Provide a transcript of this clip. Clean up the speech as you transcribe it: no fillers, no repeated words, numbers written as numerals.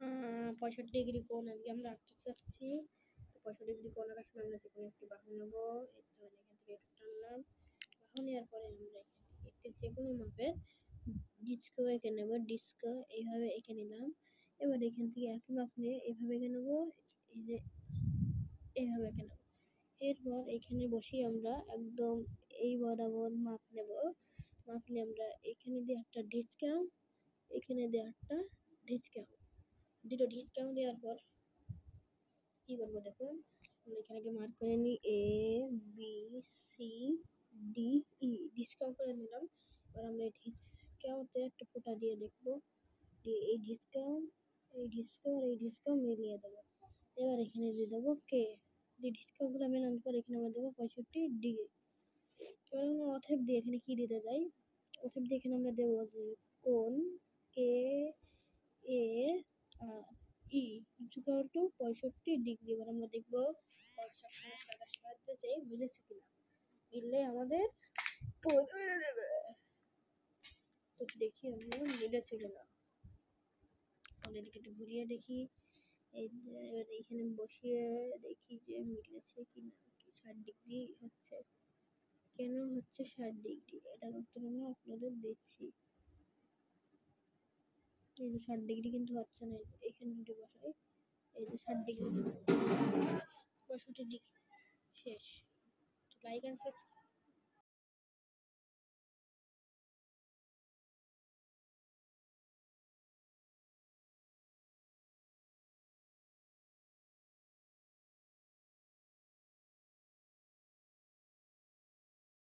65 degree কোণ আজকে আমরা আঁকতে চাচ্ছি। 65 ডিগ্রি কোণ আঁকার সময় আমরা যেকোনো একটি বাহু নেব। এই ধরুন এখান থেকে একটু টানলাম, বাহু নেওয়ার পরে আমরা এখান থেকে একটি যেকোনো মাপের ডিস্কো এঁকে নেব। ডিস্কো এইভাবে এঁকে নিলাম। এবার এখান থেকে একই মাপ নিয়ে এইভাবে এঁকে নেব, এই যে এইভাবে এঁকে নেব। এরপর এখানে বসিয়ে আমরা একদম এই বরাবর মাপ নেব। মাপ নিয়ে আমরা এখানে দিয়ে একটা ডিসকাউন্ট, এখানে দিয়ে একটা ডিসকাউন্ট, দুটো ডিসকাউন্ট দেওয়ার পর কি করবো দেখুন, আমরা এখানে মার্ক করে নিই A B C D E, discount করে নিলাম। এবার আমরা এই ডিসকাউন্টে একটা ফোঁটা দিয়ে দেখবো যে এই ডিসকাউন্ট এই ডিসকাউন্ট মিলিয়ে দেবো। এবার এখানে দিয়ে দেবো কে, দিয়ে ডিসকাউন্টগুলো মেলানোর পর এখানে আমরা দেবো 65 ডিগ্রি। এবার আমরা অতএব দিয়ে এখানে কি দিতে যাই, অতএব দিয়ে এখানে আমরা দেবো যে কোণ এ এ ই ইকুয়াল টু 65 ডিগ্রি। এবার আমরা দেখবো সাহায্যে যে মিলেছে কিনা, মিললে আমাদের কোণ মেরে দেবে। তো দেখি আমরা মিলেছে কিনা, আমাদেরকে একটু ঘুরিয়ে দেখি। এবার এইখানে বসিয়ে দেখি যে মিলেছে কিনা, কি 60 ডিগ্রি হচ্ছে। কেন হচ্ছে 60 ডিগ্রি, এটার উত্তর আমি আপনাদের দিচ্ছি। এই যে 60 ডিগ্রি কিন্তু হচ্ছে না, এখানে যদি বসাই এই যে 60 ডিগ্রি, 65 ডিগ্রি শেষ। Like and